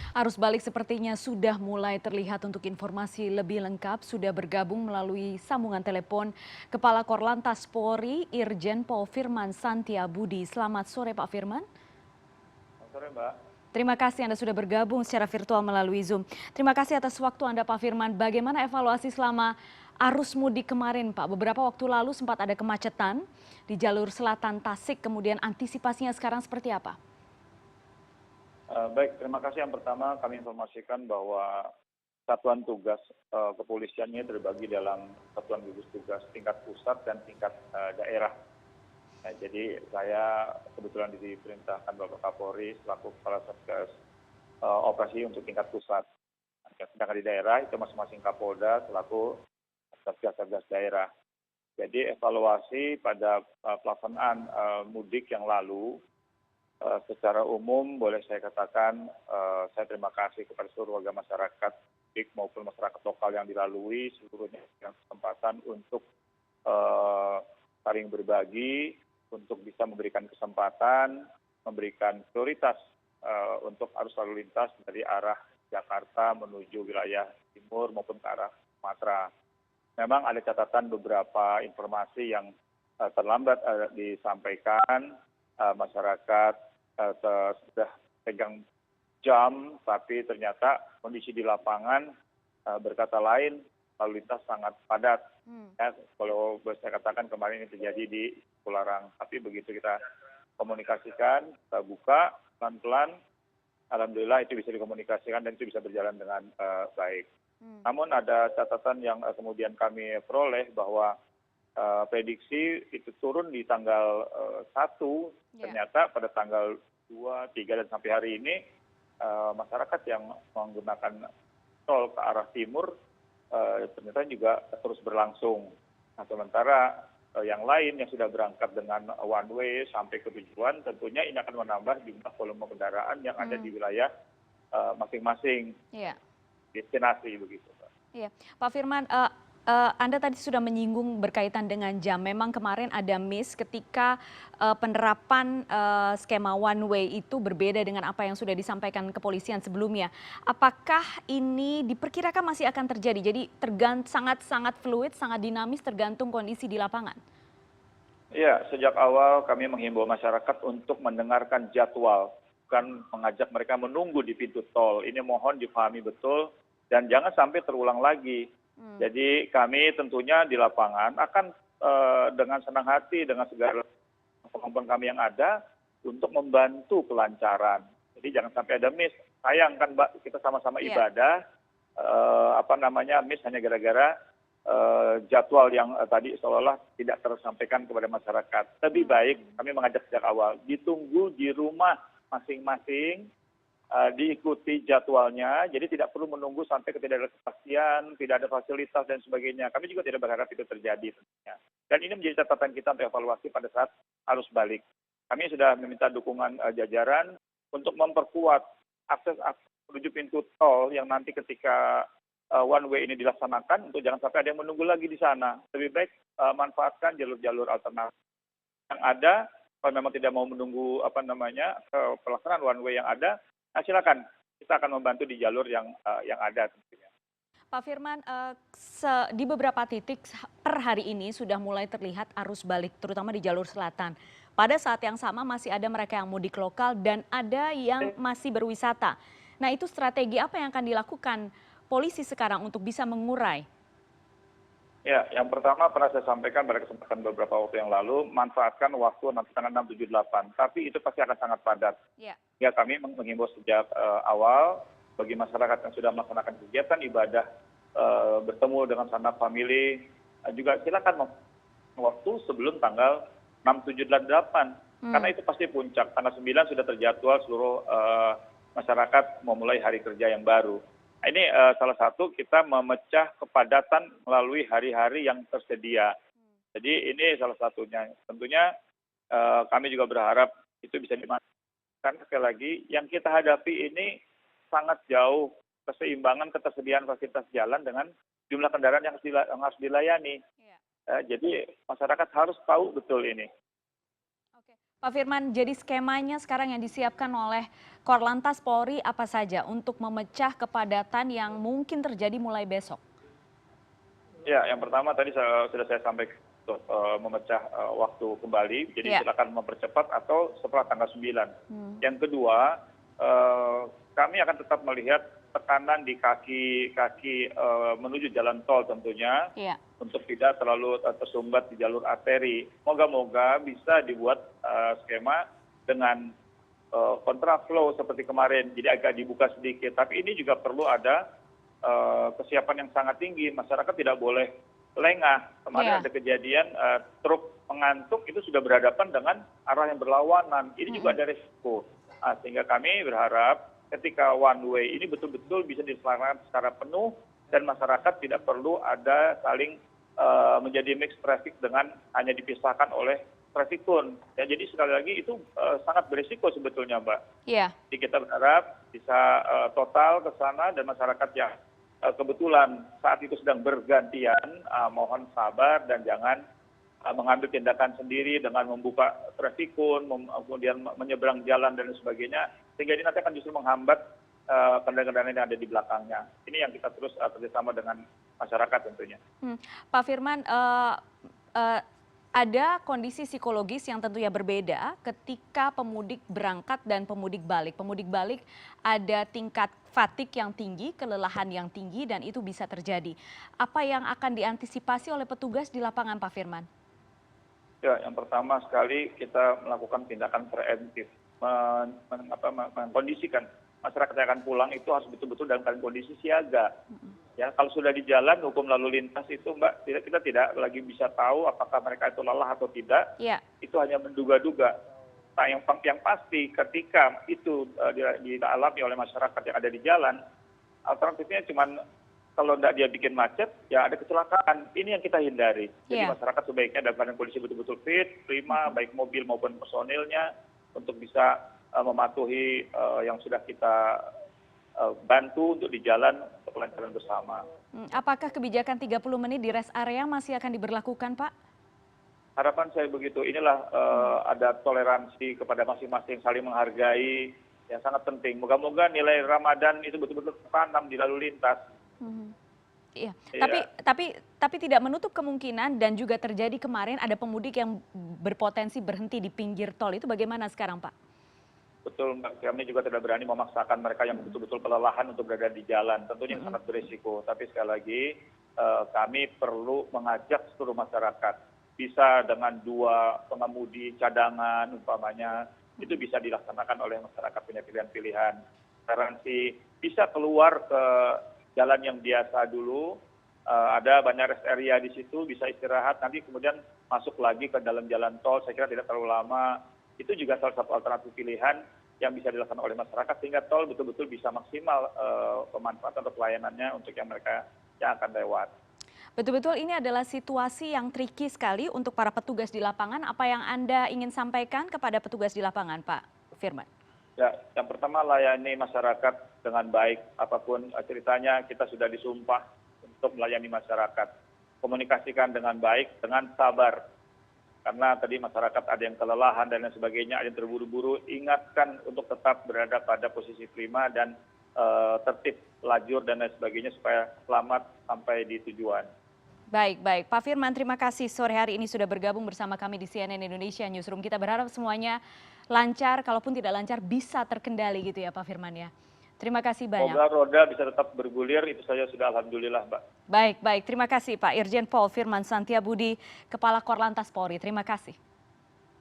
Arus balik sepertinya sudah mulai terlihat. Untuk informasi lebih lengkap sudah bergabung melalui sambungan telepon Kepala Korlantas Polri Irjen Pol Firman Santiabudi. Selamat sore Pak Firman. Selamat sore, Mbak. Terima kasih Anda sudah bergabung secara virtual melalui Zoom. Terima kasih atas waktu Anda Pak Firman. Bagaimana evaluasi selama arus mudik kemarin Pak? Beberapa waktu lalu sempat ada kemacetan di jalur selatan Tasik, kemudian antisipasinya sekarang seperti apa? Baik, terima kasih. Yang pertama kami informasikan bahwa satuan tugas kepolisiannya terbagi dalam satuan gugus tugas tingkat pusat dan tingkat daerah. Nah, jadi saya kebetulan diperintahkan Bapak Kapolri selaku Kepala Satgas Operasi untuk tingkat pusat. Nah, sedangkan di daerah itu masing-masing Kapolda selaku Satgas daerah. Jadi evaluasi pada pelaksanaan mudik yang lalu, secara umum boleh saya katakan saya terima kasih kepada seluruh warga masyarakat maupun masyarakat lokal yang dilalui seluruhnya dengan kesempatan untuk saling berbagi, untuk bisa memberikan kesempatan, memberikan prioritas untuk arus lalu lintas dari arah Jakarta menuju wilayah timur maupun ke arah Sumatera. Memang ada catatan beberapa informasi yang terlambat disampaikan, masyarakat sudah pegang jam, tapi ternyata kondisi di lapangan berkata lain, lalu lintas sangat padat. Ya, kalau saya katakan kemarin ini terjadi di Pularang, tapi begitu kita komunikasikan, kita buka pelan-pelan, alhamdulillah itu bisa dikomunikasikan dan itu bisa berjalan dengan baik. Namun ada catatan yang kemudian kami peroleh bahwa prediksi itu turun di tanggal 1, ternyata pada tanggal 2, 3 dan sampai hari ini masyarakat yang menggunakan tol ke arah timur ternyata juga terus berlangsung. Nah, sementara yang lain yang sudah berangkat dengan one way sampai ke tujuan, tentunya ini akan menambah jumlah volume kendaraan yang ada di wilayah masing-masing destinasi begitu, Pak. Iya, Pak Firman, Anda tadi sudah menyinggung berkaitan dengan jam. Memang kemarin ada miss ketika penerapan skema one way itu berbeda dengan apa yang sudah disampaikan kepolisian sebelumnya. Apakah ini diperkirakan masih akan terjadi? Jadi sangat fluid, sangat dinamis, tergantung kondisi di lapangan. Ya, sejak awal kami menghimbau masyarakat untuk mendengarkan jadwal, bukan mengajak mereka menunggu di pintu tol. Ini mohon dipahami betul dan jangan sampai terulang lagi. Jadi kami tentunya di lapangan akan dengan senang hati dengan segala kemampuan kami yang ada untuk membantu kelancaran. Jadi jangan sampai ada miss. Sayang kan Mbak, kita sama-sama ibadah, miss hanya gara-gara jadwal yang tadi seolah-olah tidak tersampaikan kepada masyarakat. Lebih baik kami mengajak sejak awal, ditunggu di rumah masing-masing, diikuti jadwalnya, jadi tidak perlu menunggu sampai ketidakpastian, tidak ada fasilitas dan sebagainya. Kami juga tidak berharap itu terjadi tentunya. Dan ini menjadi catatan kita untuk evaluasi pada saat arus balik. Kami sudah meminta dukungan jajaran untuk memperkuat akses menuju pintu tol yang nanti ketika one way ini dilaksanakan, untuk jangan sampai ada yang menunggu lagi di sana. Lebih baik manfaatkan jalur-jalur alternatif yang ada. Kalau memang tidak mau menunggu pelaksanaan one way yang ada, nah, silakan, kita akan membantu di jalur yang ada tentunya. Pak Firman, di beberapa titik per hari ini sudah mulai terlihat arus balik, terutama di jalur selatan. Pada saat yang sama masih ada mereka yang mudik lokal dan ada yang masih berwisata. Nah, itu strategi apa yang akan dilakukan polisi sekarang untuk bisa mengurai? Ya, yang pertama pernah saya sampaikan pada kesempatan beberapa waktu yang lalu, manfaatkan waktu nanti tanggal 6, 7, 8. Tapi itu pasti akan sangat padat. Ya, kami menghimbau sejak awal bagi masyarakat yang sudah melaksanakan kegiatan ibadah, bertemu dengan sanak famili, juga silakan waktu sebelum tanggal 6, 7, 8. Karena itu pasti puncak. Tanggal 9 sudah terjadwal seluruh masyarakat memulai hari kerja yang baru. Nah, ini salah satu kita memecah kepadatan melalui hari-hari yang tersedia. Jadi ini salah satunya. Tentunya kami juga berharap itu bisa dimanfaatkan. Sekali lagi, yang kita hadapi ini sangat jauh keseimbangan ketersediaan fasilitas jalan dengan jumlah kendaraan yang harus dilayani. Jadi masyarakat harus tahu betul ini. Pak Firman, jadi skemanya sekarang yang disiapkan oleh Korlantas Polri apa saja untuk memecah kepadatan yang mungkin terjadi mulai besok? Ya, yang pertama tadi sudah saya sampaikan untuk memecah waktu kembali, jadi Ya. silakan mempercepat atau setelah tanggal 9. Hmm. Yang kedua, kami akan tetap melihat tekanan di kaki menuju jalan tol tentunya, Iya. untuk tidak terlalu tersumbat di jalur arteri. Moga-moga bisa dibuat skema dengan kontraflow seperti kemarin, jadi agak dibuka sedikit. Tapi ini juga perlu ada kesiapan yang sangat tinggi. Masyarakat tidak boleh lengah. Kemarin Iya. ada kejadian truk pengantuk itu sudah berhadapan dengan arah yang berlawanan. Ini juga ada risiko. Sehingga kami berharap ketika one way ini betul-betul bisa dilaksanakan secara penuh dan masyarakat tidak perlu ada saling menjadi mixed traffic dengan hanya dipisahkan oleh traffic cone. Ya, jadi sekali lagi itu sangat berisiko sebetulnya, Mbak. Iya. Jadi kita berharap bisa total ke sana dan masyarakat yang kebetulan saat itu sedang bergantian, mohon sabar dan jangan mengambil tindakan sendiri dengan membuka traffic cone, kemudian menyeberang jalan dan sebagainya, sehingga ini nanti akan justru menghambat kendaraan-kendaraan yang ada di belakangnya. Ini yang kita terus kerjasama dengan masyarakat tentunya. Pak Firman, ada kondisi psikologis yang tentunya berbeda ketika pemudik berangkat dan pemudik balik. Pemudik balik ada tingkat fatigue yang tinggi, kelelahan yang tinggi, dan itu bisa terjadi. Apa yang akan diantisipasi oleh petugas di lapangan, Pak Firman? Ya, yang pertama sekali kita melakukan tindakan preemptif, mengkondisikan masyarakat yang akan pulang itu harus betul-betul dalam kondisi siaga. Ya, kalau sudah di jalan hukum lalu lintas itu, Mbak, kita tidak lagi bisa tahu apakah mereka itu lelah atau tidak. Ya. Itu hanya menduga-duga. Nah, yang pasti ketika itu dialami oleh masyarakat yang ada di jalan, alternatifnya cuma kalau tidak dia bikin macet, ya ada kecelakaan. Ini yang kita hindari. Jadi masyarakat sebaiknya dalam kondisi betul-betul fit, prima, baik mobil maupun personilnya, untuk bisa mematuhi yang sudah kita bantu untuk di jalan untuk kelancaran bersama. Apakah kebijakan 30 menit di rest area masih akan diberlakukan, Pak? Harapan saya begitu. Inilah ada toleransi kepada masing-masing, saling menghargai, yang sangat penting. Moga-moga nilai Ramadan itu betul-betul tertanam di lalu lintas. Iya. Iya. Tapi tidak menutup kemungkinan dan juga terjadi kemarin ada pemudik yang berpotensi berhenti di pinggir tol. Itu bagaimana sekarang, Pak? Betul, Mbak. Kami juga tidak berani memaksakan mereka yang betul-betul kelelahan untuk berada di jalan. Tentunya sangat berisiko. Tapi sekali lagi kami perlu mengajak seluruh masyarakat. Bisa dengan 2 pengemudi cadangan umpamanya, itu bisa dilaksanakan oleh masyarakat punya pilihan-pilihan. Garansi bisa keluar ke jalan yang biasa dulu, ada banyak rest area di situ, bisa istirahat, nanti kemudian masuk lagi ke dalam jalan tol, saya kira tidak terlalu lama. Itu juga salah satu alternatif pilihan yang bisa dilaksanakan oleh masyarakat, sehingga tol betul-betul bisa maksimal pemanfaatan atau pelayanannya untuk yang mereka yang akan lewat. Betul-betul ini adalah situasi yang tricky sekali untuk para petugas di lapangan. Apa yang Anda ingin sampaikan kepada petugas di lapangan, Pak Firman? Ya, yang pertama layani masyarakat dengan baik. Apapun ceritanya, kita sudah disumpah untuk melayani masyarakat. Komunikasikan dengan baik, dengan sabar. Karena tadi masyarakat ada yang kelelahan dan lain sebagainya, ada yang terburu-buru. Ingatkan untuk tetap berada pada posisi prima dan tertib lajur dan lain sebagainya supaya selamat sampai di tujuan. Baik. Pak Firman, terima kasih sore hari ini sudah bergabung bersama kami di CNN Indonesia Newsroom. Kita berharap semuanya lancar, kalaupun tidak lancar bisa terkendali gitu ya Pak Firman ya. Terima kasih banyak. Semoga roda bisa tetap bergulir, itu saja sudah alhamdulillah, Mbak. Baik. Terima kasih Pak Irjen Pol Firman Santiabudi, Kepala Korlantas Polri. Terima kasih.